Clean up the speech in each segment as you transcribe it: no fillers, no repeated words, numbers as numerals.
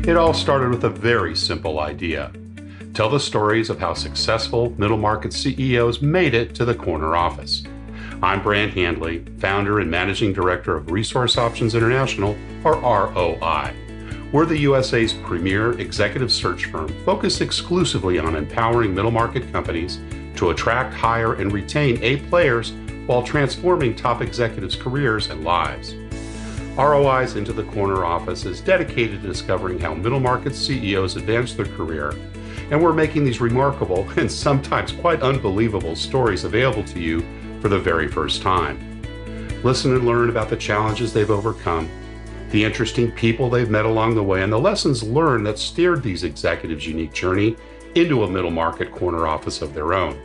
It all started with a very simple idea. Tell the stories of how successful middle market CEOs made it to the corner office. I'm Brant Handley, founder and managing director of Resource Options International, or ROI. We're the USA's premier executive search firm focused exclusively on empowering middle market companies to attract, hire, and retain A players while transforming top executives' careers and lives. ROI's Into the Corner office is dedicated to discovering how middle market CEOs advance their career, and we're making these remarkable and sometimes quite unbelievable stories available to you for the very first time. Listen and learn about the challenges they've overcome, the interesting people they've met along the way, and the lessons learned that steered these executives' unique journey into a middle market corner office of their own.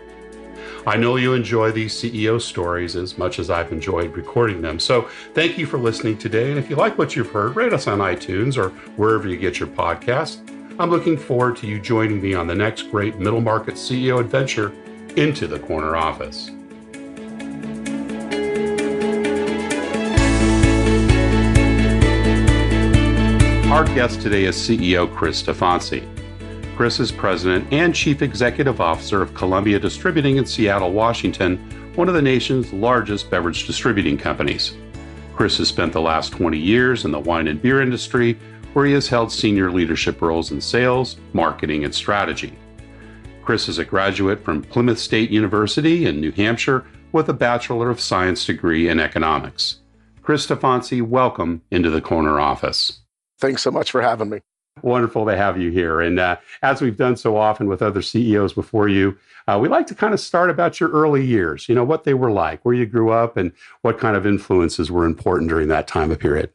I know you enjoy these CEO stories as much as I've enjoyed recording them. So thank you for listening today. And if you like what you've heard, rate us on iTunes or wherever you get your podcasts. I'm looking forward to you joining me on the next great middle market CEO adventure into the corner office. Our guest today is CEO Chris Steffanci. Chris is president and chief executive officer of Columbia Distributing in Seattle, Washington, one of the nation's largest beverage distributing companies. Chris has spent the last 20 years in the wine and beer industry, where he has held senior leadership roles in sales, marketing, and strategy. Chris is a graduate from Plymouth State University in New Hampshire with a Bachelor of Science degree in economics. Chris Steffanci, welcome into the corner office. Thanks so much for having me. Wonderful to have you here. And as we've done so often with other CEOs before you, we like to kind of start about your early years, what they were like, where you grew up, and what kind of influences were important during that time of period.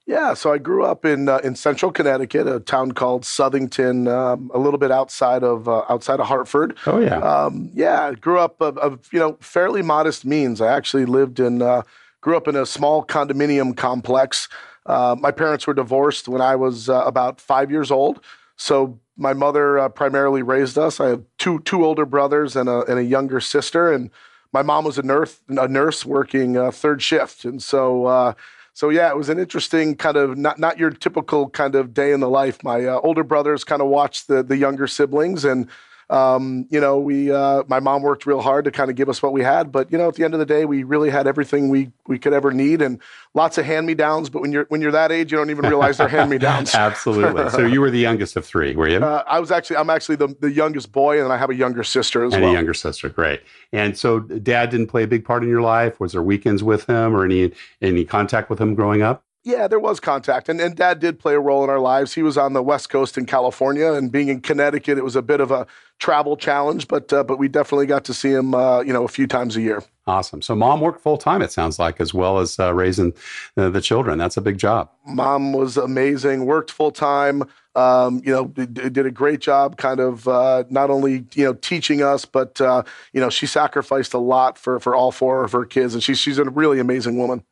Yeah, so I grew up in central Connecticut, a town called Southington, a little bit outside of Hartford. Oh, yeah. I grew up of fairly modest means. I actually grew up in a small condominium complex. My parents were divorced when I was about 5 years old. So my mother primarily raised us. I have two older brothers and a younger sister. And my mom was a nurse working third shift. And so it was an interesting kind of not your typical kind of day in the life. My older brothers kind of watched the younger siblings, and my mom worked real hard to kind of give us what we had. But, at the end of the day, we really had everything we could ever need, and lots of hand-me-downs. But when you're that age, you don't even realize they're hand-me-downs. Absolutely. So you were the youngest of three, were you? I'm actually the youngest boy, and I have a younger sister as well. And a younger sister, great. And so Dad didn't play a big part in your life? Was there weekends with him or any contact with him growing up? Yeah, there was contact, and Dad did play a role in our lives. He was on the West Coast in California, and being in Connecticut, it was a bit of a travel challenge, but we definitely got to see him, a few times a year. Awesome. So Mom worked full time, it sounds like, as well as raising the children. That's a big job. Mom was amazing, worked full time, did a great job kind of not only, teaching us, but, she sacrificed a lot for all four of her kids, and she's a really amazing woman.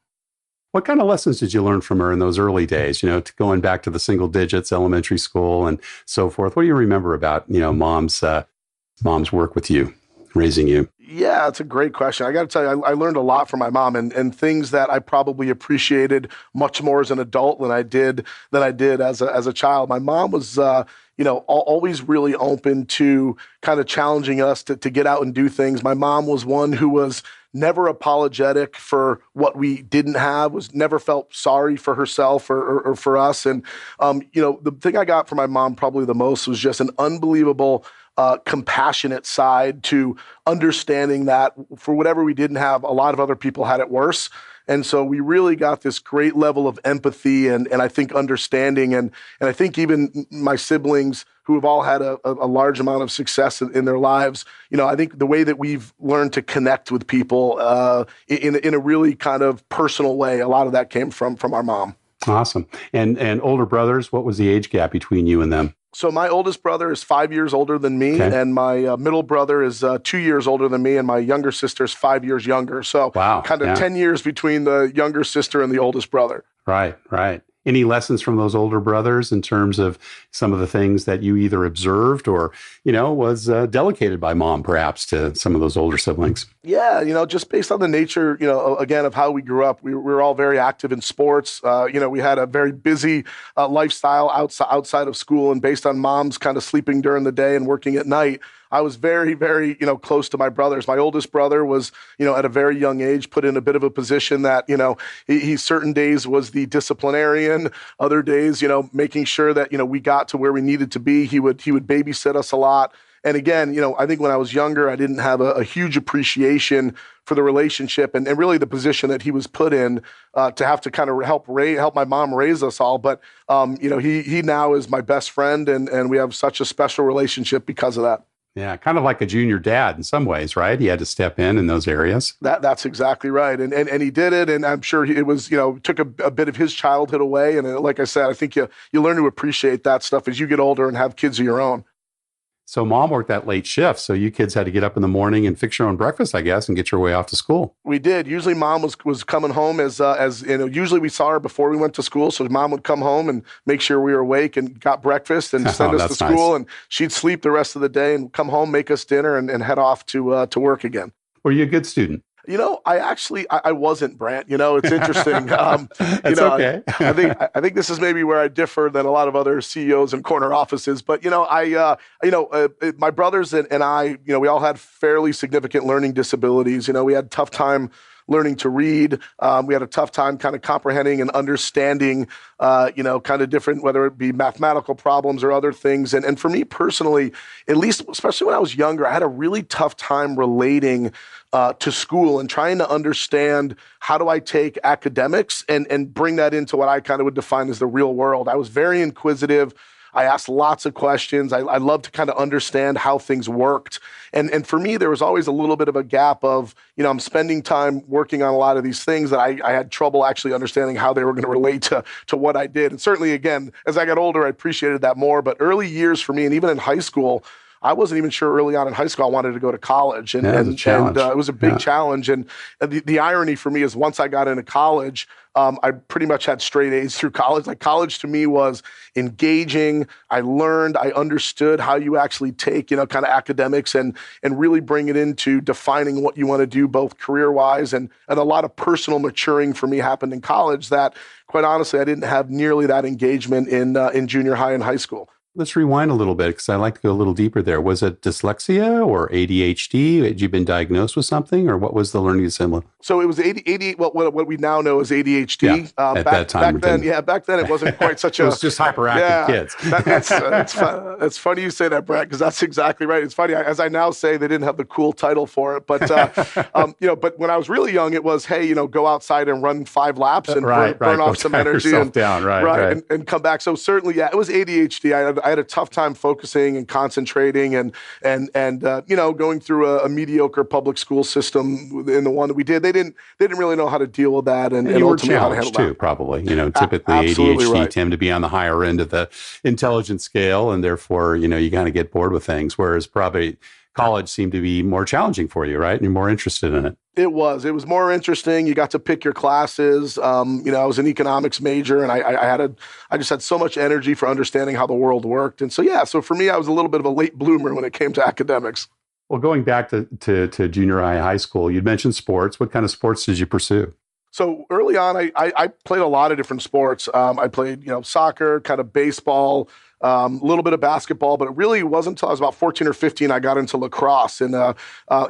What kind of lessons did you learn from her in those early days, going back to the single digits, elementary school and so forth? What do you remember about, mom's work with you, raising you? Yeah, it's a great question. I got to tell you, I learned a lot from my mom and things that I probably appreciated much more as an adult than I did as a child. My mom was, always really open to kind of challenging us to get out and do things. My mom was one who was never apologetic for what we didn't have, was never felt sorry for herself or for us. And, the thing I got from my mom probably the most was just an unbelievable compassionate side to understanding that for whatever we didn't have, a lot of other people had it worse. And so we really got this great level of empathy and I think understanding. And I think even my siblings who have all had a large amount of success in their lives, I think the way that we've learned to connect with people in a really kind of personal way, a lot of that came from our mom. Awesome. And older brothers, what was the age gap between you and them? So my oldest brother is 5 years older than me, okay. And my middle brother is 2 years older than me, and my younger sister is 5 years younger. So wow, kind of 10 years between the younger sister and the oldest brother. Right. Any lessons from those older brothers in terms of some of the things that you either observed or, was delegated by mom, perhaps, to some of those older siblings? Yeah, just based on the nature, again, of how we grew up, we were all very active in sports. We had a very busy lifestyle outside of school, and based on mom's kind of sleeping during the day and working at night, I was very, very, close to my brothers. My oldest brother was, at a very young age, put in a bit of a position that, he certain days was the disciplinarian, other days, making sure that, we got to where we needed to be. He would babysit us a lot. And again, I think when I was younger, I didn't have a huge appreciation for the relationship and really the position that he was put in to have to kind of help my mom raise us all. But, he now is my best friend, and we have such a special relationship because of that. Yeah, kind of like a junior dad in some ways, right? He had to step in those areas. That's exactly right. And he did it. And I'm sure it was, took a bit of his childhood away. And like I said, I think you learn to appreciate that stuff as you get older and have kids of your own. So mom worked that late shift. So you kids had to get up in the morning and fix your own breakfast, I guess, and get your way off to school. We did. Usually mom was coming home as usually we saw her before we went to school. So mom would come home and make sure we were awake and got breakfast and send us to school. Nice. And she'd sleep the rest of the day and come home, make us dinner and head off to work again. Were you a good student? I wasn't, Brant. It's interesting. That's okay. I think this is maybe where I differ than a lot of other CEOs and corner offices. But my brothers and I, we all had fairly significant learning disabilities. We had a tough time learning to read. We had a tough time kind of comprehending and understanding, kind of different, whether it be mathematical problems or other things. And for me personally, at least, especially when I was younger, I had a really tough time relating to school and trying to understand how do I take academics and bring that into what I kind of would define as the real world. I was very inquisitive. I asked lots of questions. I loved to kind of understand how things worked. And for me, there was always a little bit of a gap of, I'm spending time working on a lot of these things that I had trouble actually understanding how they were going to relate to what I did. And certainly, again, as I got older, I appreciated that more. But early years for me, and even in high school, I wasn't even sure early on in high school I wanted to go to college. And it was a big challenge. And the irony for me is once I got into college, I pretty much had straight A's through college. Like college to me was engaging. I learned, I understood how you actually take, kind of academics and really bring it into defining what you want to do both career-wise. And a lot of personal maturing for me happened in college that, quite honestly, I didn't have nearly that engagement in junior high and high school. Let's rewind a little bit because I like to go a little deeper there. Was it dyslexia or ADHD? Had you been diagnosed with something, or what was the learning disorder? So it was what we now know as ADHD. Yeah, at that time. Back then it wasn't quite such a... It was just hyperactive kids. It's funny you say that, Brett, because that's exactly right. It's funny, as I now say, they didn't have the cool title for it. But, but when I was really young, it was, hey, go outside and run 5 laps and burn off some energy. And come back. So certainly, it was ADHD. I had a tough time focusing and concentrating and going through a mediocre public school system in the one that we did. They didn't really know how to deal with that and you were ultimately how to handle too, that. Probably. Typically ADHD tend to be on the higher end of the intelligence scale, and therefore, you kind of get bored with things, whereas probably college seemed to be more challenging for you, right? And you're more interested in it. It was more interesting. You got to pick your classes. I was an economics major, and I just had so much energy for understanding how the world worked. And so for me, I was a little bit of a late bloomer when it came to academics. Well, going back to junior high school, you'd mentioned sports. What kind of sports did you pursue? So early on, I played a lot of different sports. I played, soccer, kind of baseball, a little bit of basketball, but it really wasn't until I was about 14 or 15 I got into lacrosse. And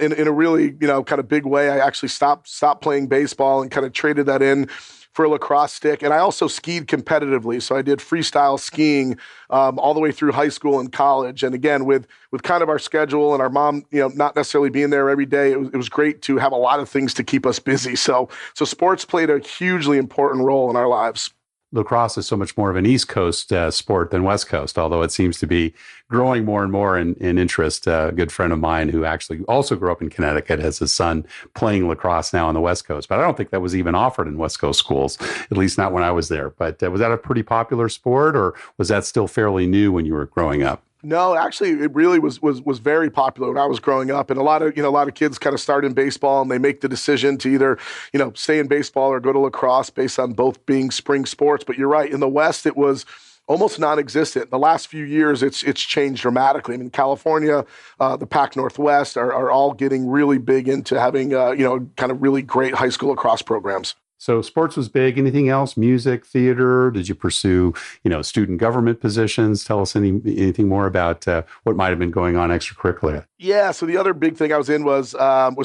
in a really, kind of big way, I actually stopped playing baseball and kind of traded that in for a lacrosse stick. And I also skied competitively. So I did freestyle skiing all the way through high school and college. And again, with kind of our schedule and our mom, not necessarily being there every day, it was great to have a lot of things to keep us busy. So sports played a hugely important role in our lives. Lacrosse is so much more of an East Coast sport than West Coast, although it seems to be growing more and more in interest. A good friend of mine who actually also grew up in Connecticut has his son playing lacrosse now on the West Coast. But I don't think that was even offered in West Coast schools, at least not when I was there. But was that a pretty popular sport, or was that still fairly new when you were growing up? No, actually, it really was very popular when I was growing up, and a lot of kids kind of start in baseball and they make the decision to either stay in baseball or go to lacrosse based on both being spring sports. But you're right, in the West it was almost non-existent. The last few years, it's changed dramatically. I mean, California, the Pac Northwest are all getting really big into having kind of really great high school lacrosse programs. So sports was big. Anything else? Music, theater? Did you pursue, student government positions? Tell us anything more about what might have been going on extracurricularly. Yeah. So the other big thing I was in was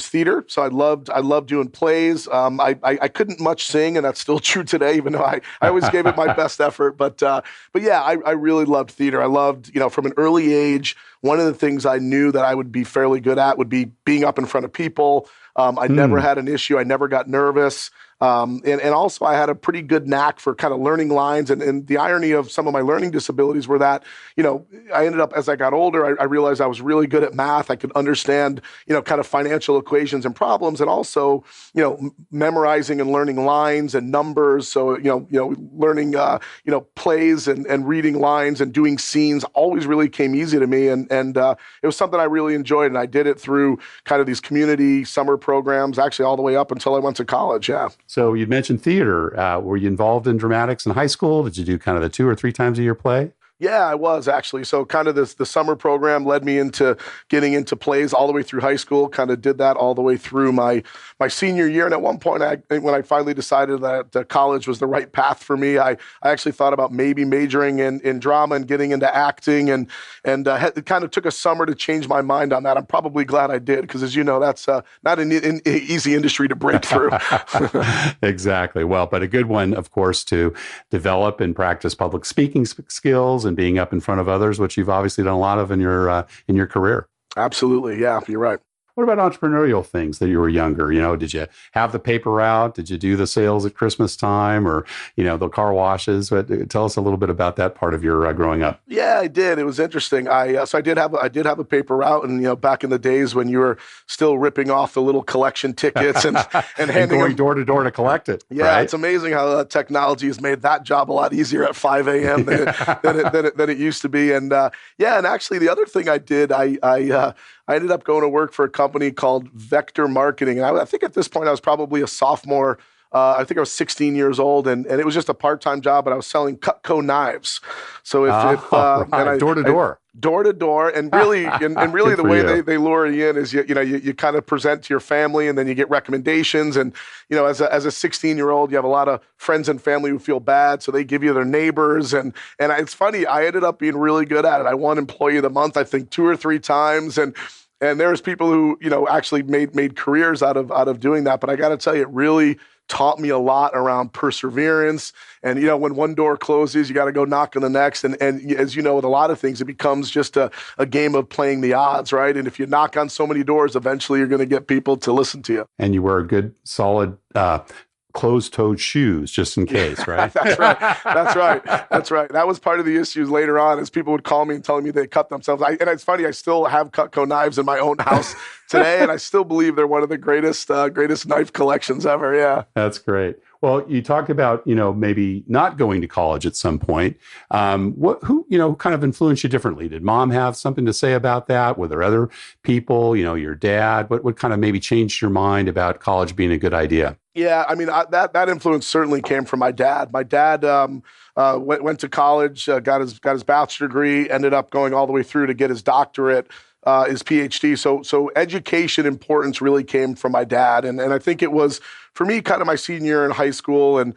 theater. So I loved doing plays. I couldn't much sing, and that's still true today, even though I always gave it my best effort. But yeah, I really loved theater. I loved, from an early age, one of the things I knew that I would be fairly good at would be being up in front of people. I never had an issue. I never got nervous. And also I had a pretty good knack for kind of learning lines. And the irony of some of my learning disabilities were that, I ended up, as I got older, I realized I was really good at math. I could understand, kind of financial equations and problems, and also, memorizing and learning lines and numbers. So, learning, plays and reading lines and doing scenes always really came easy to me. And it was something I really enjoyed. And I did it through kind of these community summer programs, actually all the way up until I went to college. Yeah. So you mentioned theater. Were you involved in dramatics in high school? Did you do kind of the 2 or 3 times a year play? Yeah, I was actually. So kind of the summer program led me into getting into plays all the way through high school, kind of did that all the way through my senior year. And at one point, when I finally decided that college was the right path for me, I actually thought about maybe majoring in drama and getting into acting, and it kind of took a summer to change my mind on that. I'm probably glad I did, because as you know, that's not an easy industry to break through. Exactly. Well, but a good one, of course, to develop and practice public speaking skills and being up in front of others, which you've obviously done a lot of in your career. Absolutely. Yeah, you're right. What about entrepreneurial things that you were younger? Did you have the paper route? Did you do the sales at Christmas time, or, the car washes? But tell us a little bit about that part of your growing up. Yeah, I did. It was interesting. So I did have a paper route, and back in the days when you were still ripping off the little collection tickets and handing going them door to door to collect it. Yeah, right? It's amazing how technology has made that job a lot easier at 5 a.m. than it used to be. And and actually the other thing I did, I ended up going to work for a company called Vector Marketing. And I think at this point I was probably a sophomore. I think I was 16 years old, and it was just a part-time job, but I was selling Cutco knives. So door to door. Door to door, and really, the way they lure you in is you kind of present to your family, and then you get recommendations. And as a 16-year-old, you have a lot of friends and family who feel bad, so they give you their neighbors. And it's funny, I ended up being really good at it. I won Employee of the Month, I think 2 or 3 times, and there's people who actually made careers out of doing that. But I got to tell you, it really taught me a lot around perseverance. And, when one door closes, you got to go knock on the next. And as you know, with a lot of things, it becomes just a game of playing the odds, right? And if you knock on so many doors, eventually you're going to get people to listen to you. And you wear a good, solid, closed-toed shoes, just in case, right? That's right. That was part of the issues later on, as people would call me and telling me they cut themselves. And it's funny, I still have Cutco knives in my own house today, and I still believe they're one of the greatest knife collections ever. Yeah. That's great. Well, you talked about, maybe not going to college at some point. Who kind of influenced you differently? Did mom have something to say about that? Were there other people, your dad? What kind of maybe changed your mind about college being a good idea? Yeah, I mean, that influence certainly came from my dad. My dad went to college, got his bachelor degree, ended up going all the way through to get his doctorate, his PhD. So education importance really came from my dad, and I think it was for me kind of my senior year in high school, and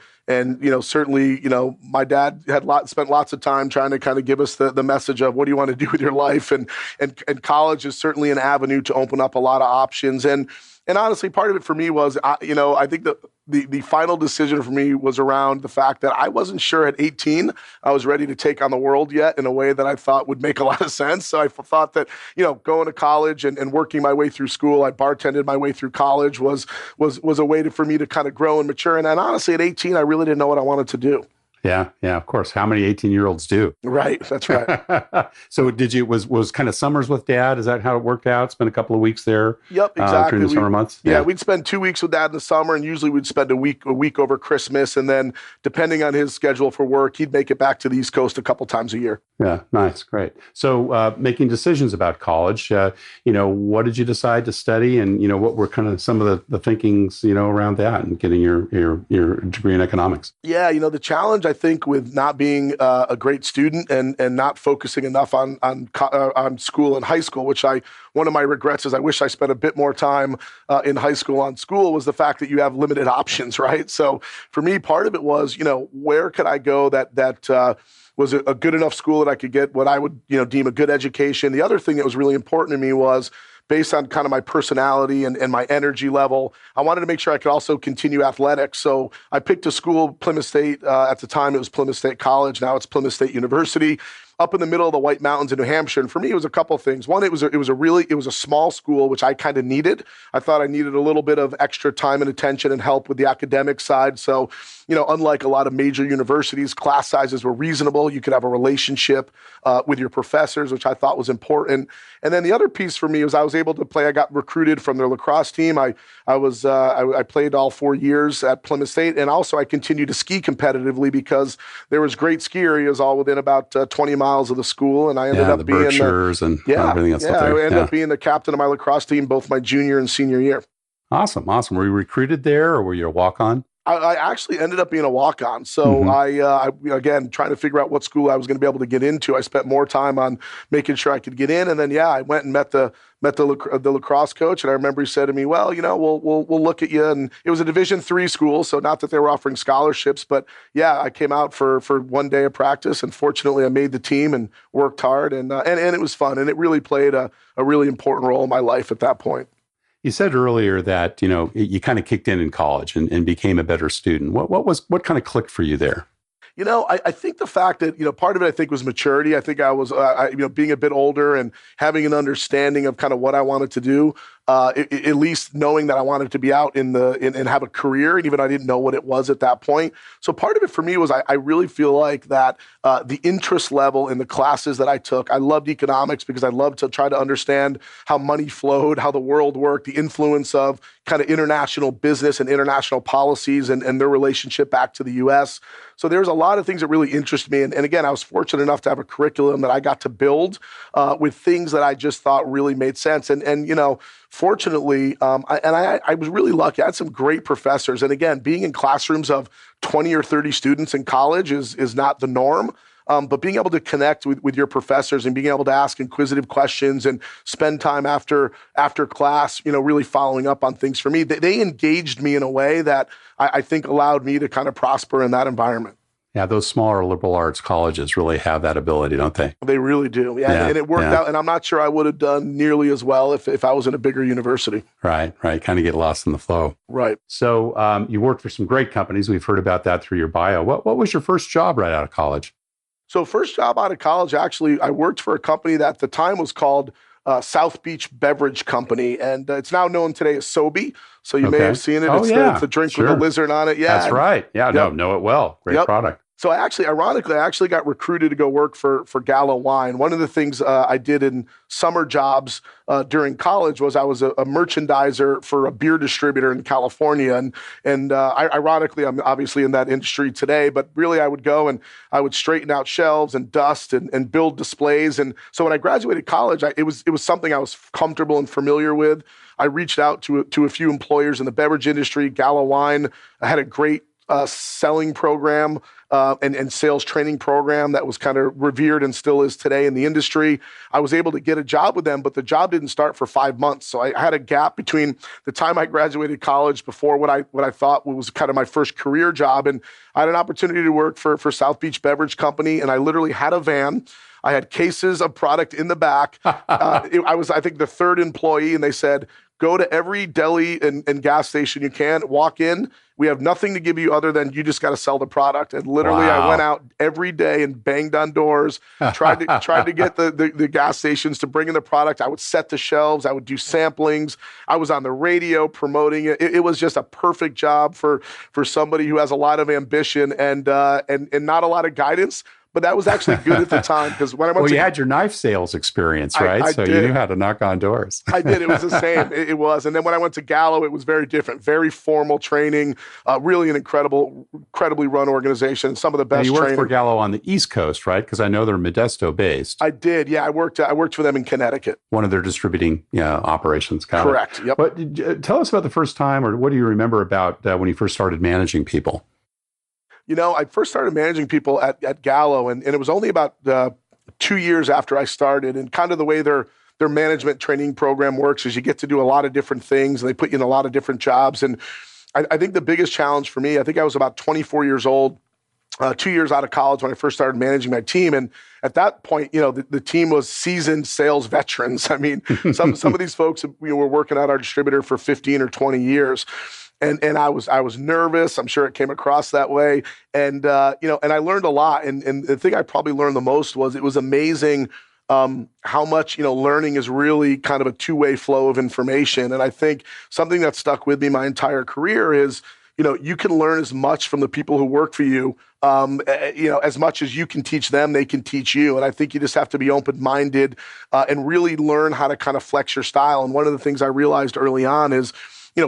certainly my dad had spent lots of time trying to kind of give us the message of what do you want to do with your life, and college is certainly an avenue to open up a lot of options. And honestly, part of it for me was, I think the final decision for me was around the fact that I wasn't sure at 18 I was ready to take on the world yet in a way that I thought would make a lot of sense. So I thought that, going to college and working my way through school, I bartended my way through college was a way for me to kind of grow and mature. And honestly, at 18, I really didn't know what I wanted to do. Yeah, of course. How many 18-year-olds do? Right, that's right. So was kind of summers with Dad? Is that how it worked out? Spend a couple of weeks there? Yep, exactly. During the summer months? Yeah, we'd spend 2 weeks with Dad in the summer, and usually we'd spend a week over Christmas, and then depending on his schedule for work, he'd make it back to the East Coast a couple times a year. Yeah, nice, great. So, making decisions about college, what did you decide to study, and what were kind of some of the thinkings, around that, and getting your degree in economics? Yeah, the challenge I think with not being a great student and not focusing enough on school and high school, which one of my regrets is I wish I spent a bit more time in high school on school, was the fact that you have limited options, right? So for me, part of it was, where could I go that was a good enough school that I could get what I would, deem a good education. The other thing that was really important to me was, based on kind of my personality and my energy level, I wanted to make sure I could also continue athletics. So I picked a school, Plymouth State. At the time, it was Plymouth State College. Now it's Plymouth State University, up in the middle of the White Mountains in New Hampshire. And for me, it was a couple of things. One, it was a small school, which I kind of needed. I thought I needed a little bit of extra time and attention and help with the academic side. So, unlike a lot of major universities, class sizes were reasonable. You could have a relationship with your professors, which I thought was important. And then the other piece for me was I was able to play. I got recruited from their lacrosse team. I played all 4 years at Plymouth State, and also I continued to ski competitively because there was great ski areas all within about 20 miles of the school, and I ended up being Berkshires and everything else up there. I ended up being the captain of my lacrosse team both my junior and senior year. Awesome. Were you recruited there, or were you a walk-on? I actually ended up being a walk-on. So I again, trying to figure out what school I was going to be able to get into. I spent more time on making sure I could get in. And then, I went and met the lacrosse coach. And I remember he said to me, well, we'll look at you. And it was a Division III school. So not that they were offering scholarships, but I came out for 1 day of practice. And fortunately, I made the team and worked hard. And it was fun. And it really played a really important role in my life at that point. You said earlier that, you kind of kicked in college and became a better student. What kind of clicked for you there? I think the fact that, part of it, I think, was maturity. I think I was, being a bit older and having an understanding of kind of what I wanted to do, at least knowing that I wanted to be out and have a career, and even I didn't know what it was at that point. So part of it for me was I really feel like that the interest level in the classes that I took, I loved economics because I loved to try to understand how money flowed, how the world worked, the influence of kind of international business and international policies and their relationship back to the U.S. So there's a lot of things that really interest me. And again, I was fortunate enough to have a curriculum that I got to build with things that I just thought really made sense. And fortunately, I was really lucky. I had some great professors. And again, being in classrooms of 20 or 30 students in college is not the norm. But being able to connect with your professors and being able to ask inquisitive questions and spend time after class, really following up on things for me, they engaged me in a way that I think allowed me to kind of prosper in that environment. Yeah, those smaller liberal arts colleges really have that ability, don't they? They really do. Yeah. And it worked out. And I'm not sure I would have done nearly as well if I was in a bigger university. Right. Kind of get lost in the flow. Right. So you worked for some great companies. We've heard about that through your bio. What was your first job right out of college? So first job out of college, actually, I worked for a company that at the time was called South Beach Beverage Company, and it's now known today as Sobe. So you may have seen it. It's the drink with the lizard on it. Yeah, that's right. Yeah, know it well. Great product. So ironically, I actually got recruited to go work for Gallo Wine. One of the things I did in summer jobs during college was I was a merchandiser for a beer distributor in California. And ironically, I'm obviously in that industry today, but really I would go and I would straighten out shelves and dust and build displays. And so when I graduated college, it was something I was comfortable and familiar with. I reached out to a few employers in the beverage industry. Gallo Wine had a great selling program and sales training program that was kind of revered and still is today in the industry. I was able to get a job with them, but the job didn't start for 5 months. So I had a gap between the time I graduated college before what I thought was kind of my first career job. And I had an opportunity to work for South Beach Beverage Company, and I literally had a van. I had cases of product in the back. I was, I think, the third employee, and they said, go to every deli and gas station you can, walk in. We have nothing to give you other than you just got to sell the product. And literally, I went out every day and banged on doors, tried to get the gas stations to bring in the product. I would set the shelves. I would do samplings. I was on the radio promoting it. It was just a perfect job for somebody who has a lot of ambition and not a lot of guidance, but that was actually good at the time because when I went Well, to you had your knife sales experience, right? I So did. you knew how to knock on doors. I did. It was the same. It was. And then when I went to Gallo, it was very different, very formal training, really an incredibly run organization, some of the And best you worked training. for Gallo on the East Coast, right? Because I know they're Modesto based. I did. Yeah, I worked for them in Connecticut. One of their distributing operations. Correct. Yep. But tell us about the first time, or what do you remember about when you first started managing people? I first started managing people at Gallo, and it was only about 2 years after I started, and kind of the way their management training program works is you get to do a lot of different things, and they put you in a lot of different jobs. And I think the biggest challenge for me, I think I was about 24 years old, 2 years out of college when I first started managing my team. And at that point, the team was seasoned sales veterans. I mean, some of these folks were working at our distributor for 15 or 20 years. And I was nervous. I'm sure it came across that way. And and I learned a lot. And the thing I probably learned the most was it was amazing how much learning is really kind of a two-way flow of information. And I think something that stuck with me my entire career is you can learn as much from the people who work for you, as much as you can teach them, they can teach you. And I think you just have to be open-minded and really learn how to kind of flex your style. And one of the things I realized early on is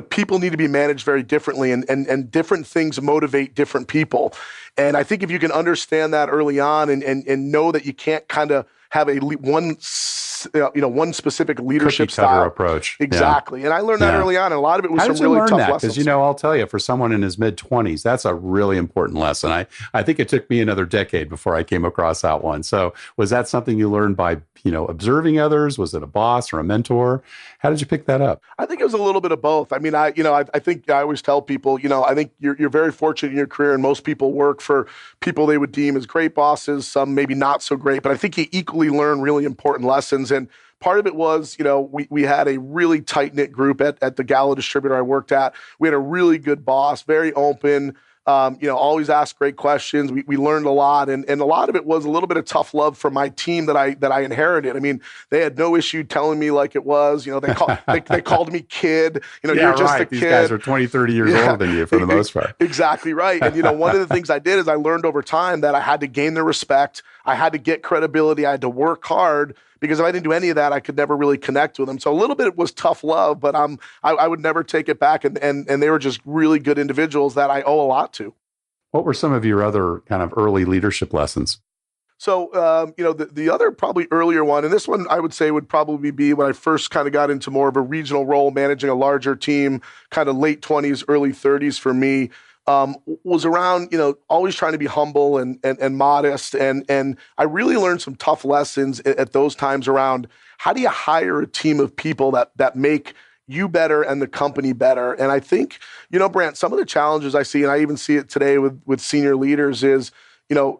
people need to be managed very differently, and different things motivate different people. And I think if you can understand that early on and know that you can't kind of have one specific leadership style approach. Exactly. Yeah. And I learned that early on, and a lot of it was some really tough lessons. Because I'll tell you, for someone in his mid-20s, that's a really important lesson. I think it took me another decade before I came across that one. So was that something you learned by observing others? Was it a boss or a mentor? How did you pick that up? I think it was a little bit of both. I mean, I think I always tell people, I think you're very fortunate in your career, and most people work for people they would deem as great bosses, some maybe not so great, but I think you equally learn really important lessons. And part of it was, we had a really tight-knit group at the Gallo distributor I worked at. We had a really good boss, very open, always asked great questions. We learned a lot, and a lot of it was a little bit of tough love from my team that I inherited. I mean, they had no issue telling me like it was. They called me kid. You're just a kid. These guys are 20, 30 years older than you for the most part. Exactly right. And one of the things I did is I learned over time that I had to gain their respect. I had to get credibility. I had to work hard, because if I didn't do any of that, I could never really connect with them. So a little bit was tough love, but I would never take it back. And they were just really good individuals that I owe a lot to. What were some of your other kind of early leadership lessons? So, the other probably earlier one, and this one I would say would probably be when I first kind of got into more of a regional role, managing a larger team, kind of late 20s, early 30s for me. Was around, always trying to be humble and modest. And I really learned some tough lessons at those times around how do you hire a team of people that make you better and the company better. And I think, Brant, some of the challenges I see, and I even see it today with senior leaders, is,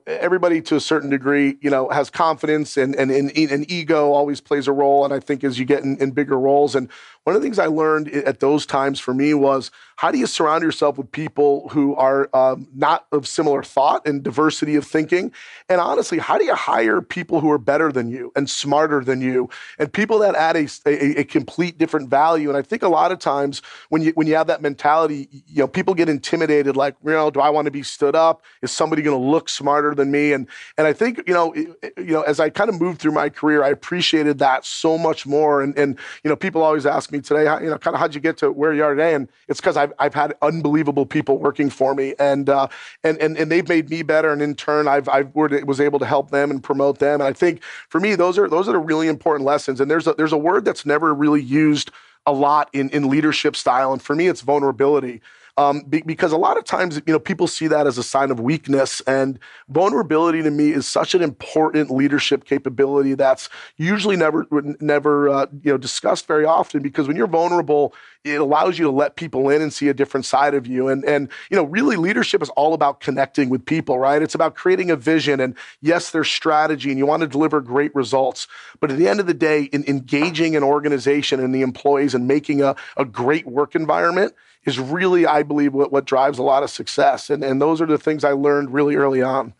everybody to a certain degree, has confidence and ego always plays a role. And I think as you get in bigger roles, and one of the things I learned at those times for me was, how do you surround yourself with people who are not of similar thought and diversity of thinking? And honestly, how do you hire people who are better than you and smarter than you, and people that add a complete different value? And I think a lot of times when you have that mentality, people get intimidated, like, do I want to be stood up? Is somebody going to look smarter than me? And I think, as I kind of moved through my career, I appreciated that so much more. And people always ask me today, kind of how'd you get to where you are today? And it's because I've had unbelievable people working for me, and they've made me better, and in turn I was able to help them and promote them. And I think for me, those are the really important lessons. And there's a word that's never really used a lot in leadership style, and for me, it's vulnerability. Because a lot of times, people see that as a sign of weakness, and vulnerability to me is such an important leadership capability that's usually never discussed very often. Because when you're vulnerable, it allows you to let people in and see a different side of you. And really, leadership is all about connecting with people, right? It's about creating a vision, and yes, there's strategy, and you want to deliver great results. But at the end of the day, in engaging an organization and the employees and making a great work environment is really, I believe, what drives a lot of success. And those are the things I learned really early on.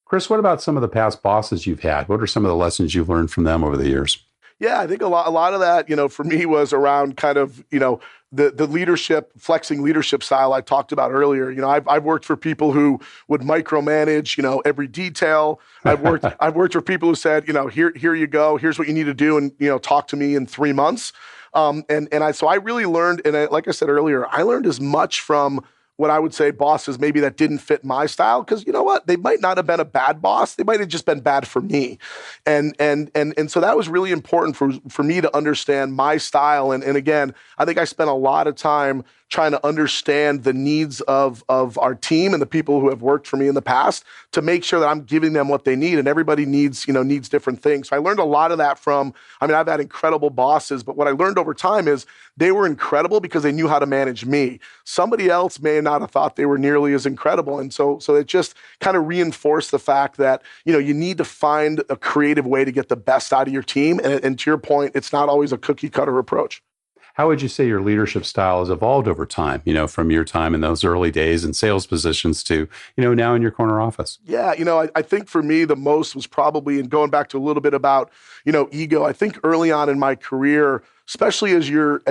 Chris, what about some of the past bosses you've had? What are some of the lessons you've learned from them over the years? Yeah, I think a lot of that, for me was around kind of, the leadership, flexing leadership style I talked about earlier. I've worked for people who would micromanage, every detail. I've worked for people who said, here you go, here's what you need to do, and talk to me in 3 months. So I really learned, and like I said earlier, I learned as much from what I would say bosses maybe that didn't fit my style, because you know what, they might not have been a bad boss, they might have just been bad for me, and so that was really important for me to understand my style, and again, I think I spent a lot of time trying to understand the needs of our team and the people who have worked for me in the past to make sure that I'm giving them what they need, and everybody needs different things. So I learned a lot of that I've had incredible bosses, but what I learned over time is they were incredible because they knew how to manage me. Somebody else may not have thought they were nearly as incredible. And so it just kind of reinforced the fact that, you need to find a creative way to get the best out of your team. And to your point, it's not always a cookie cutter approach. How would you say your leadership style has evolved over time, from your time in those early days in sales positions to, now in your corner office? Yeah, I think for me, the most was probably, and going back to a little bit about, ego, I think early on in my career, especially as you're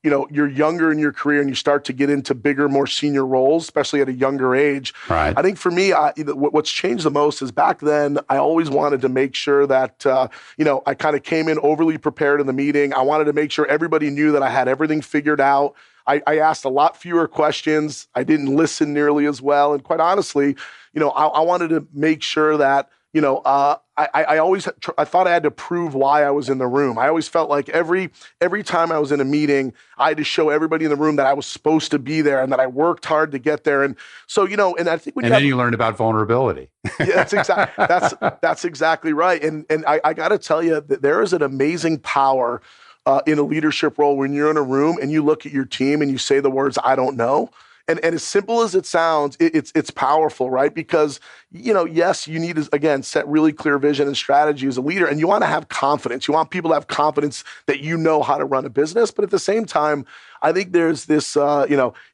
younger in your career and you start to get into bigger, more senior roles, especially at a younger age. Right. I think for me, what's changed the most is back then, I always wanted to make sure that, I kind of came in overly prepared in the meeting. I wanted to make sure everybody knew that I had everything figured out. I asked a lot fewer questions. I didn't listen nearly as well. And quite honestly, I wanted to make sure that, I thought I had to prove why I was in the room. I always felt like every time I was in a meeting, I had to show everybody in the room that I was supposed to be there and that I worked hard to get there. And so, and I think then you learned about vulnerability. Yeah, that's exactly right. And I got to tell you that there is an amazing power in a leadership role when you're in a room and you look at your team and you say the words, "I don't know." And as simple as it sounds, it's powerful, right? Because, yes, you need to, again, set really clear vision and strategy as a leader, and you want to have confidence. You want people to have confidence that you know how to run a business. But at the same time, I think there's this,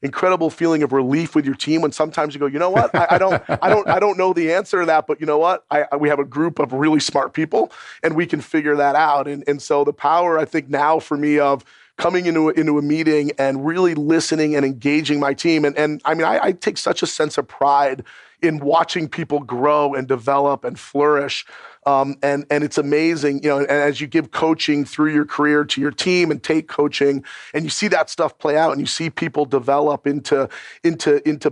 incredible feeling of relief with your team when sometimes you go, you know what, I don't know the answer to that, but you know what, we have a group of really smart people, and we can figure that out. And so the power, I think now for me of coming into a meeting and really listening and engaging my team. And I mean, I take such a sense of pride in watching people grow and develop and flourish. And it's amazing, and as you give coaching through your career to your team and take coaching and you see that stuff play out and you see people develop into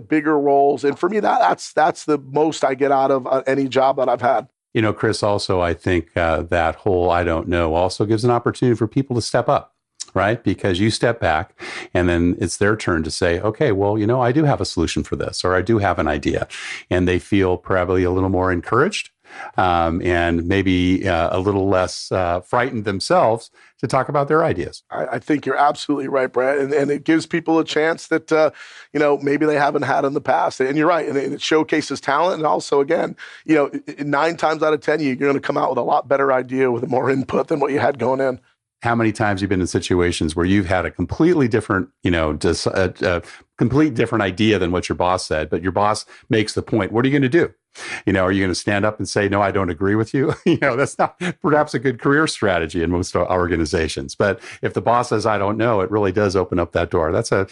bigger roles. And for me, that's the most I get out of any job that I've had. Chris, also, I think that whole "I don't know" also gives an opportunity for people to step up. Right? Because you step back and then it's their turn to say, okay, well, I do have a solution for this, or I do have an idea. And they feel probably a little more encouraged and maybe a little less frightened themselves to talk about their ideas. I think you're absolutely right, Brad. And it gives people a chance that, maybe they haven't had in the past. And you're right. And it showcases talent. And also, again, 9 times out of 10, you're going to come out with a lot better idea with more input than what you had going in. How many times you've been in situations where you've had a completely different, complete different idea than what your boss said, but your boss makes the point. What are you going to do? Are you going to stand up and say, "No, I don't agree with you"? That's not perhaps a good career strategy in most organizations. But if the boss says, "I don't know," it really does open up that door. That's a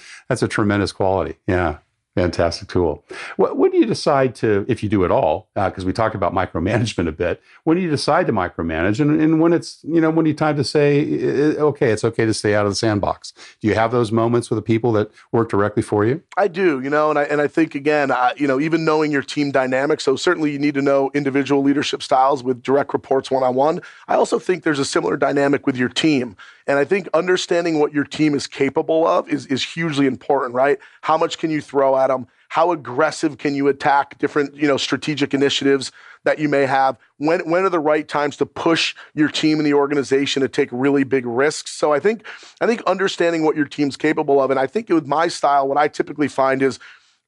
tremendous quality. Yeah. Fantastic tool. When do you decide to, if you do at all, because we talked about micromanagement a bit, when do you decide to micromanage and when it's, when you time to say, okay, it's okay to stay out of the sandbox? Do you have those moments with the people that work directly for you? I do, and I think, again, even knowing your team dynamics, so certainly you need to know individual leadership styles with direct reports one-on-one. I also think there's a similar dynamic with your team. And I think understanding what your team is capable of is hugely important, right? How much can you throw at them? How aggressive can you attack different, strategic initiatives that you may have? When are the right times to push your team and the organization to take really big risks? So I think understanding what your team's capable of, and I think with my style, what I typically find is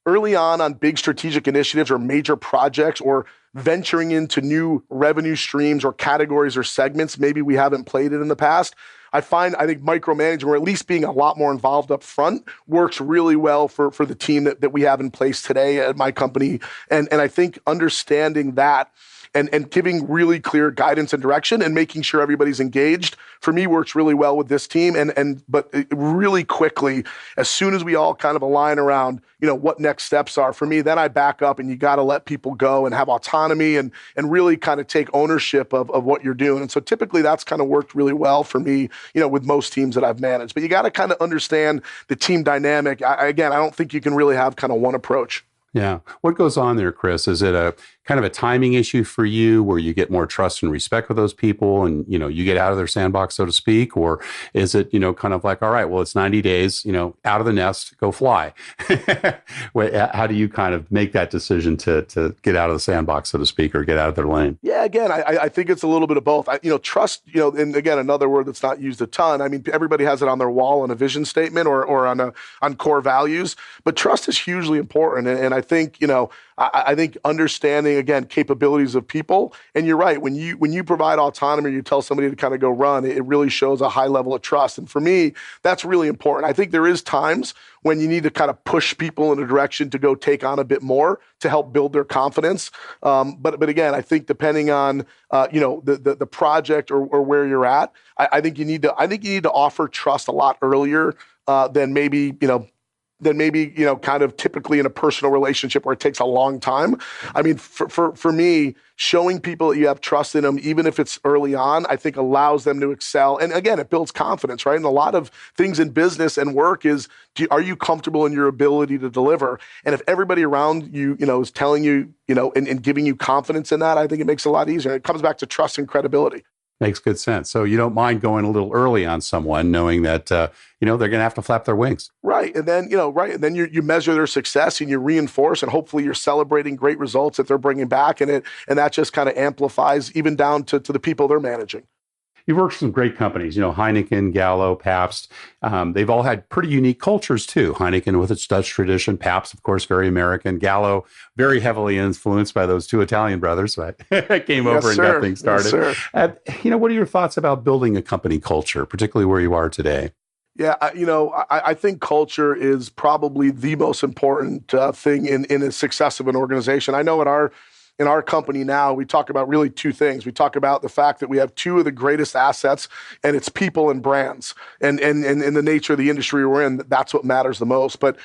early on big strategic initiatives or major projects or venturing into new revenue streams or categories or segments maybe we haven't played it in the past, I think micromanagement, or at least being a lot more involved up front, works really well for the team that we have in place today at my company. And I think understanding that and giving really clear guidance and direction and making sure everybody's engaged, for me, works really well with this team. But really quickly, as soon as we all kind of align around, what next steps are, for me, then I back up, and you got to let people go and have autonomy and really kind of take ownership of what you're doing. And so typically that's kind of worked really well for me, with most teams that I've managed. But you got to kind of understand the team dynamic. Again, I don't think you can really have kind of one approach. Yeah. What goes on there, Chris? Is it a kind of a timing issue for you where you get more trust and respect with those people and, you get out of their sandbox, so to speak? Or is it, kind of like, all right, well, it's 90 days, out of the nest, go fly. How do you kind of make that decision to get out of the sandbox, so to speak, or get out of their lane? Yeah, again, I think it's a little bit of both. Trust, and again, another word that's not used a ton. I mean, everybody has it on their wall on a vision statement or on core values, but trust is hugely important. And I think, I think understanding, again, capabilities of people. And you're right, when you provide autonomy, you tell somebody to kind of go run, it really shows a high level of trust. And for me, that's really important. I think there is times when you need to kind of push people in a direction to go take on a bit more to help build their confidence. But again, I think depending on the project or where you're at, I think you need to offer trust a lot earlier than maybe kind of typically in a personal relationship where it takes a long time. I mean, for me, showing people that you have trust in them, even if it's early on, I think allows them to excel. And again, it builds confidence, right? And a lot of things in business and work is, are you comfortable in your ability to deliver? And if everybody around you, is telling you, and giving you confidence in that, I think it makes it a lot easier. It comes back to trust and credibility. Makes good sense. So you don't mind going a little early on someone, knowing that they're going to have to flap their wings, right? And then and then you measure their success and you reinforce, and hopefully you're celebrating great results that they're bringing back, and that just kind of amplifies even down to the people they're managing. You've worked for some great companies, Heineken, Gallo, Pabst. They've all had pretty unique cultures too. Heineken with its Dutch tradition, Pabst, of course, very American. Gallo, very heavily influenced by those two Italian brothers that came over and got things started. Yes, what are your thoughts about building a company culture, particularly where you are today? Yeah, I think culture is probably the most important thing in the success of an organization. I know in our company now, we talk about really two things. We talk about the fact that we have two of the greatest assets, and it's people and brands. And in the nature of the industry we're in, that's what matters the most. But,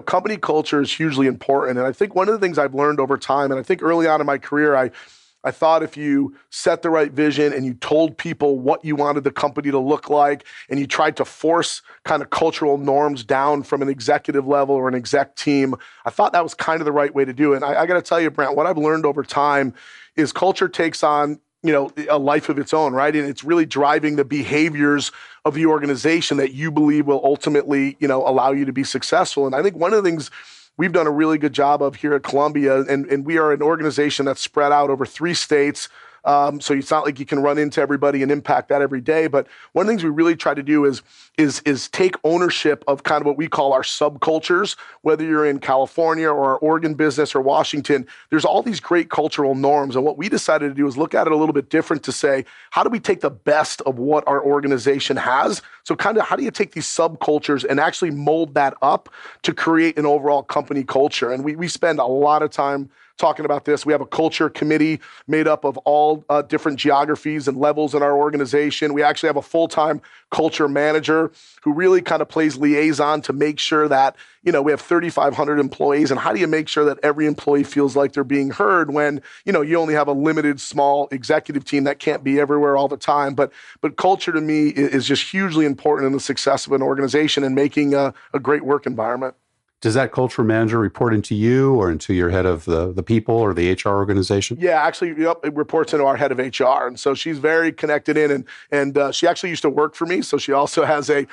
company culture is hugely important. And I think one of the things I've learned over time, and I think early on in my career, I thought if you set the right vision and you told people what you wanted the company to look like, and you tried to force kind of cultural norms down from an executive level or an exec team, I thought that was kind of the right way to do it. And I got to tell you, Brent, what I've learned over time is culture takes on a life of its own, right? And it's really driving the behaviors of the organization that you believe will ultimately, allow you to be successful. And I think one of the things we've done a really good job of here at Columbia, and we are an organization that's spread out over 3 states. So it's not like you can run into everybody and impact that every day. But one of the things we really try to do is take ownership of kind of what we call our subcultures. Whether you're in California or our Oregon business or Washington, there's all these great cultural norms. And what we decided to do is look at it a little bit different to say, how do we take the best of what our organization has? So kind of how do you take these subcultures and actually mold that up to create an overall company culture? And we spend a lot of time talking about this. We have a culture committee made up of all different geographies and levels in our organization. We actually have a full-time culture manager who really kind of plays liaison to make sure that, we have 3,500 employees. And how do you make sure that every employee feels like they're being heard when, you only have a limited, small executive team that can't be everywhere all the time. But culture to me is just hugely important in the success of an organization and making a great work environment. Does that culture manager report into you or into your head of the people or the HR organization? Yeah, actually, it reports into our head of HR. And so she's very connected in, and she actually used to work for me. So she also has I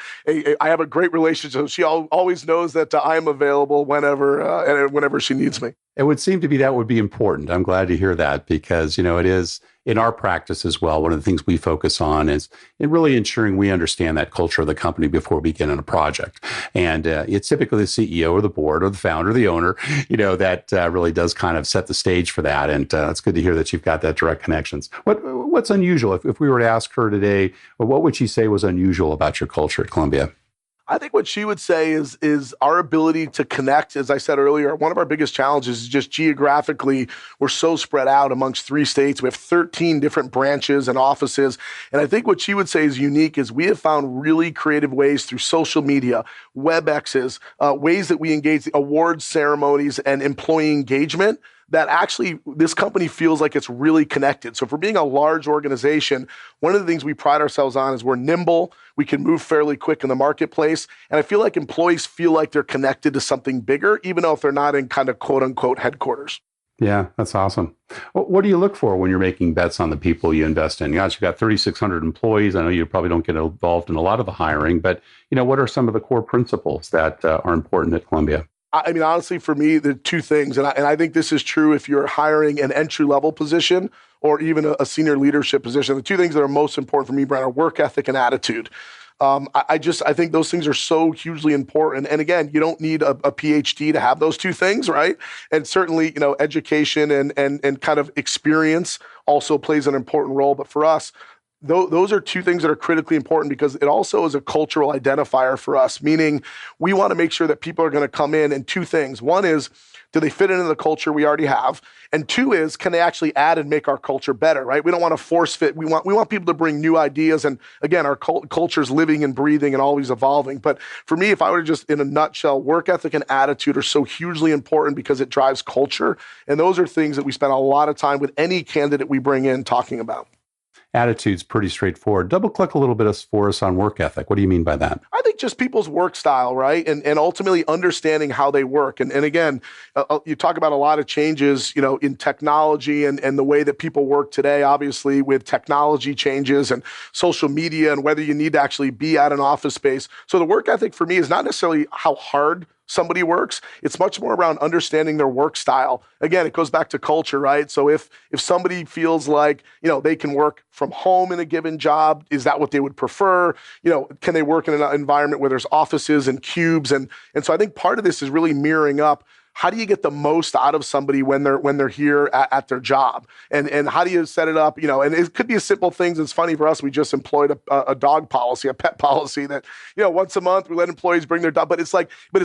have a great relationship. She always knows that I'm available whenever she needs me. It would seem to be that would be important. I'm glad to hear that because, it is in our practice as well. One of the things we focus on is in really ensuring we understand that culture of the company before we begin on a project. And it's typically the CEO or the board or the founder, or the owner, that really does kind of set the stage for that. And it's good to hear that you've got that direct connections. What's unusual? If we were to ask her today, what would she say was unusual about your culture at Columbia? I think what she would say is our ability to connect. As I said earlier, one of our biggest challenges is just geographically, we're so spread out amongst 3 states. We have 13 different branches and offices. And I think what she would say is unique is we have found really creative ways through social media, WebExes, ways that we engage, awards ceremonies, and employee engagement, that actually this company feels like it's really connected. So for being a large organization, one of the things we pride ourselves on is we're nimble, we can move fairly quick in the marketplace, and I feel like employees feel like they're connected to something bigger, even though if they're not in kind of quote unquote headquarters. Yeah, that's awesome. What do you look for when you're making bets on the people you invest in? Gosh, you've got 3,600 employees. I know you probably don't get involved in a lot of the hiring, but what are some of the core principles that are important at Columbia? I mean, honestly, for me, the 2 things, and I think this is true if you're hiring an entry-level position or even a senior leadership position. The 2 things that are most important for me, Brent, are work ethic and attitude. I think those things are so hugely important. And again, you don't need a PhD to have those 2 things, right? And certainly, education and kind of experience also plays an important role. But for us, those are 2 things that are critically important because it also is a cultural identifier for us, meaning we want to make sure that people are going to come in and 2 things. One is, do they fit into the culture we already have? And 2 is, can they actually add and make our culture better, right? We don't want to force fit. We want people to bring new ideas. And again, our culture is living and breathing and always evolving. But for me, if I were to just in a nutshell, work ethic and attitude are so hugely important because it drives culture. And those are things that we spend a lot of time with any candidate we bring in talking about. Attitude's pretty straightforward. Double click a little bit for us on work ethic. What do you mean by that? I think just people's work style, right? And ultimately understanding how they work. And again, you talk about a lot of changes, in technology and the way that people work today, obviously with technology changes and social media and whether you need to actually be at an office space. So the work ethic for me is not necessarily how hard somebody works. It's much more around understanding their work style. Again, it goes back to culture, right? So if somebody feels like, they can work from home in a given job, is that what they would prefer? Can they work in an environment where there's offices and cubes? And so I think part of this is really mirroring up, how do you get the most out of somebody when they're here at their job? And how do you set it up? And it could be as simple things. It's funny for us, we just employed a dog policy, a pet policy that, once a month we let employees bring their dog. But it's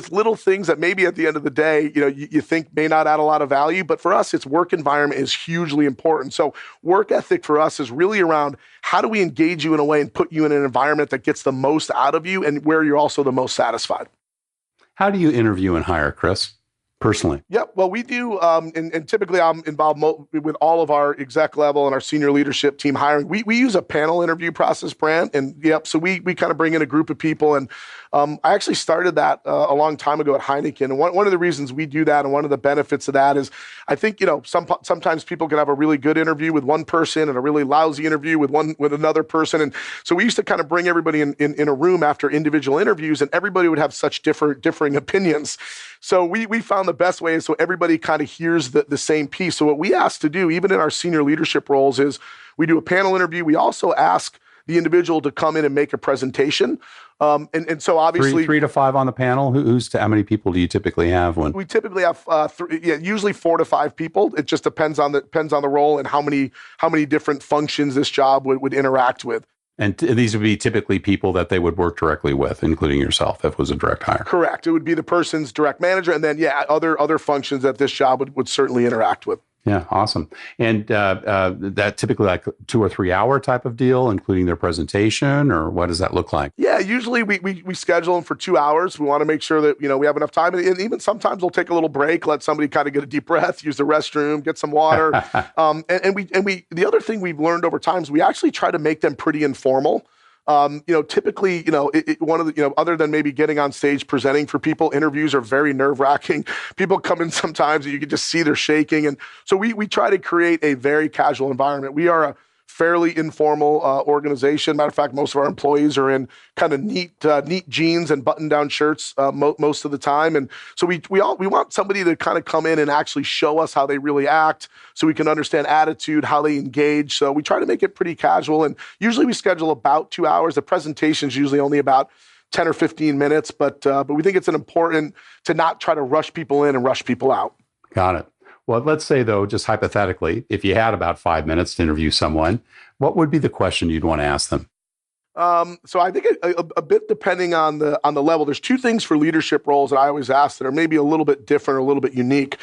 little things that maybe at the end of the day, you think may not add a lot of value. But for us, it's work environment is hugely important. So work ethic for us is really around how do we engage you in a way and put you in an environment that gets the most out of you and where you're also the most satisfied. How do you interview and hire, Chris? Personally? Yeah, well, we do, and typically I'm involved with all of our exec level and our senior leadership team hiring. We use a panel interview process, Brant, and so we kind of bring in a group of people, and I actually started that a long time ago at Heineken, and one of the reasons we do that and one of the benefits of that is I think, sometimes people can have a really good interview with one person and a really lousy interview with another person, and so we used to kind of bring everybody in a room after individual interviews, and everybody would have such differing opinions. So we found the best way is so everybody kind of hears the same piece. So what we ask to do, even in our senior leadership roles, is we do a panel interview. We also ask the individual to come in and make a presentation. And so obviously 3 to 5 on the panel. How many people do you typically have? We typically have usually 4 to 5 people. It just depends on the role and how many different functions this job would interact with. And these would be typically people that they would work directly with, including yourself, if it was a direct hire. Correct. It would be the person's direct manager, and then other functions that this job would certainly interact with. Yeah, awesome. And that typically like 2 or 3 hour type of deal, including their presentation, or what does that look like? Yeah, usually we schedule them for 2 hours. We want to make sure that we have enough time, and even sometimes we'll take a little break, let somebody kind of get a deep breath, use the restroom, get some water. And the other thing we've learned over time is we actually try to make them pretty informal. Typically, one of the, other than maybe getting on stage presenting for people, interviews are very nerve-wracking. People come in sometimes and you can just see they're shaking. And so we try to create a very casual environment. We are a fairly informal organization. Matter of fact, most of our employees are in kind of neat jeans and button-down shirts most of the time. And so we want somebody to kind of come in and actually show us how they really act, so we can understand attitude, how they engage. So we try to make it pretty casual. And usually we schedule about 2 hours. The presentation is usually only about 10 or 15 minutes, but we think it's important to not try to rush people in and rush people out. Got it. Well, let's say, though, just hypothetically, if you had about 5 minutes to interview someone, what would be the question you'd want to ask them? So I think a bit depending on the level. There's two things for leadership roles that I always ask that are maybe a little bit different, or a little bit unique.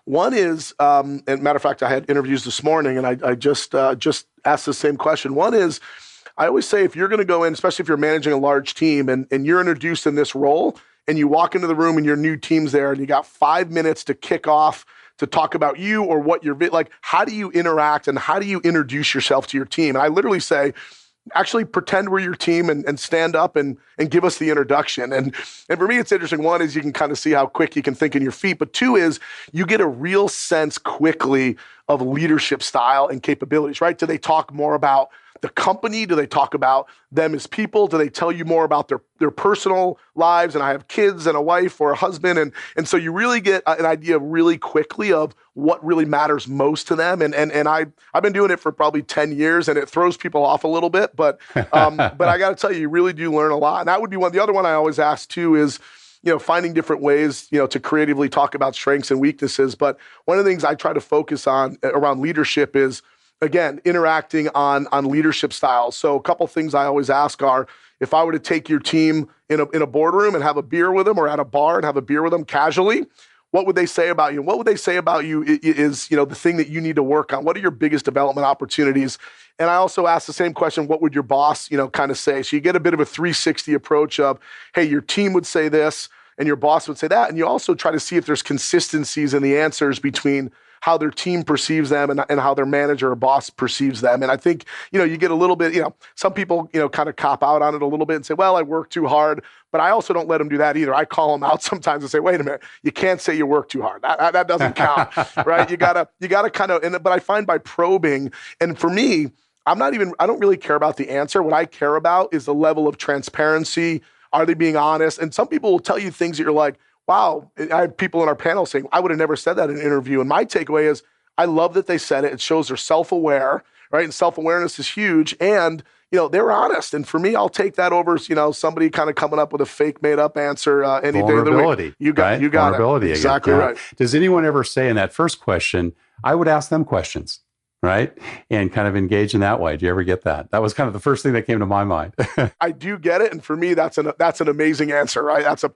One is, and matter of fact, I had interviews this morning, and I just asked the same question. One is, I always say, if you're going to go in, especially if you're managing a large team, and you're introduced in this role, and you walk into the room and your new team's there, and you got 5 minutes to kick off to talk about you or what you're like, how do you interact and how do you introduce yourself to your team? And I literally say, actually pretend we're your team and stand up and give us the introduction. And for me, it's interesting. One is you can kind of see how quick you can think in your feet. But two is you get a real sense quickly of leadership style and capabilities, right? Do they talk more about the company? Do they talk about them as people? Do they tell you more about their personal lives? And I have kids and a wife or a husband. And so you really get an idea really quickly of what really matters most to them. And I've been doing it for probably 10 years, and it throws people off a little bit. But I got to tell you, you really do learn a lot. And that would be one. The other one I always ask too is, finding different ways, to creatively talk about strengths and weaknesses. But one of the things I try to focus on around leadership is, again, interacting on leadership styles. So a couple things I always ask are, if I were to take your team in a boardroom and have a beer with them, or at a bar and have a beer with them casually, what would they say about you? What would they say about you is the thing that you need to work on? What are your biggest development opportunities? And I also ask the same question, what would your boss, kind of say? So you get a bit of a 360 approach of, hey, your team would say this and your boss would say that. And you also try to see if there's consistencies in the answers between how their team perceives them and how their manager or boss perceives them. And I think, you get a little bit, some people, kind of cop out on it a little bit and say, well, I work too hard, but I also don't let them do that either. I call them out sometimes and say, wait a minute, you can't say you work too hard. That doesn't count, right? You gotta kind of, but I find by probing, and for me, I don't really care about the answer. What I care about is the level of transparency. Are they being honest? And some people will tell you things that you're like, wow, I have people in our panel saying, I would have never said that in an interview. And my takeaway is, I love that they said it. It shows they're self-aware, right? And self-awareness is huge. And, they're honest. And for me, I'll take that over, somebody kind of coming up with a fake made-up answer any day of the week. You got Vulnerability it. Exactly right. Does anyone ever say in that first question, I would ask them questions, right? And kind of engage in that way. Do you ever get that? That was kind of the first thing that came to my mind. I do get it. And for me, that's an amazing answer, right? That's a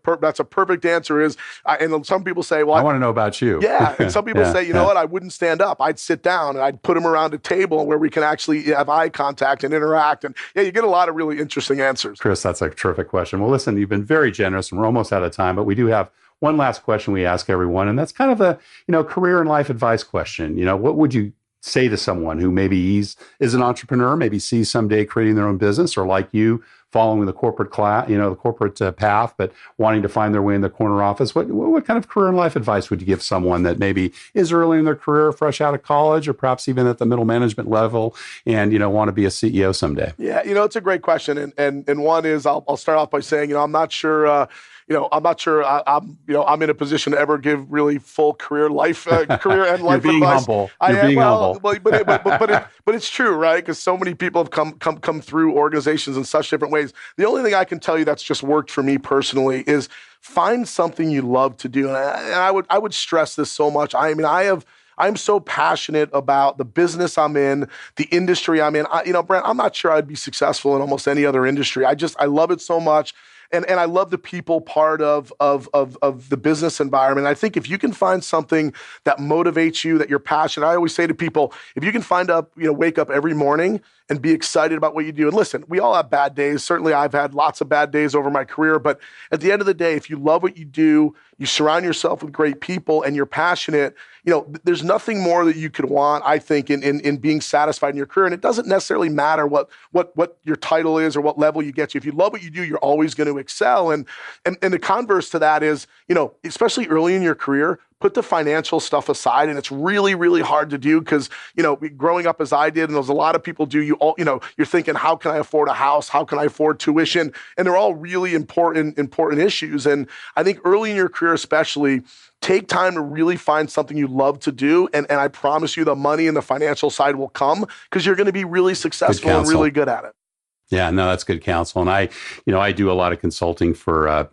perfect answer and some people say, well, I want to know about you. Yeah. And some people say, you know what? I wouldn't stand up. I'd sit down and I'd put them around a table where we can actually have eye contact and interact. And yeah, you get a lot of really interesting answers. Chris, that's a terrific question. Well, listen, you've been very generous and we're almost out of time, but we do have one last question we ask everyone. And that's kind of a, career and life advice question. What would you say to someone who maybe is an entrepreneur, maybe sees someday creating their own business, or like you, following the corporate the corporate path, but wanting to find their way in the corner office? What kind of career and life advice would you give someone that maybe is early in their career, fresh out of college, or perhaps even at the middle management level, and want to be a CEO someday? Yeah, it's a great question, and one is I'll start off by saying I'm not sure. I'm in a position to ever give really full career and life You're being advice. Humble. You're being humble. But it's true, right? Because so many people have come through organizations in such different ways. The only thing I can tell you that's just worked for me personally is find something you love to do. And I would stress this so much. I'm so passionate about the business I'm in, the industry I'm in. Brent, I'm not sure I'd be successful in almost any other industry. I love it so much. And I love the people part of the business environment. I think if you can find something that motivates you, that you're passionate, I always say to people, if you can wake up every morning and be excited about what you do. And listen, we all have bad days. Certainly I've had lots of bad days over my career, but at the end of the day, if you love what you do, you surround yourself with great people and you're passionate, there's nothing more that you could want, I think, in being satisfied in your career. And it doesn't necessarily matter what your title is or what level you get to. If you love what you do, you're always going to excel. And the converse to that is, especially early in your career, put the financial stuff aside. And it's really, really hard to do because, growing up as I did, and there's a lot of people do, you're thinking, how can I afford a house? How can I afford tuition? And they're all really important issues. And I think early in your career, especially, take time to really find something you love to do. And I promise you the money and the financial side will come because you're going to be really successful and really good at it. Yeah, no, that's good counsel. And I do a lot of consulting for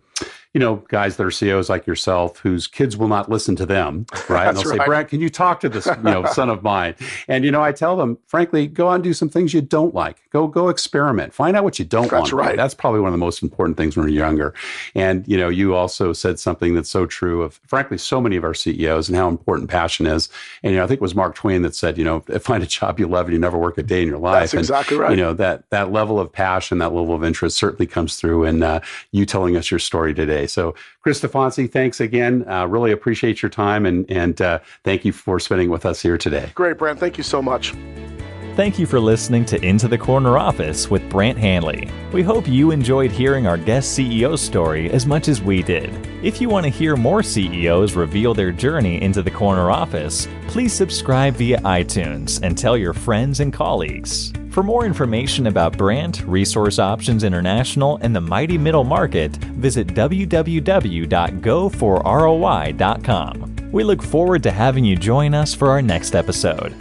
guys that are CEOs like yourself whose kids will not listen to them, right? And they'll say, Brad, can you talk to this, son of mine? And, I tell them, frankly, go out and do some things you don't like. Go experiment. Find out what you don't want. That's right. That's probably one of the most important things when you're younger. And, you also said something that's so true of, frankly, so many of our CEOs and how important passion is. And, I think it was Mark Twain that said, find a job you love and you never work a day in your life. That's exactly right. That level of passion, that level of interest certainly comes through in you telling us your story today. So, Chris Steffanci, thanks again. Really appreciate your time and thank you for spending with us here today. Great, Brant. Thank you so much. Thank you for listening to Into the Corner Office with Brant Handley. We hope you enjoyed hearing our guest CEO story as much as we did. If you want to hear more CEOs reveal their journey into the corner office, please subscribe via iTunes and tell your friends and colleagues. For more information about Brant, Resource Options International, and the mighty middle market, visit www.goforroi.com. We look forward to having you join us for our next episode.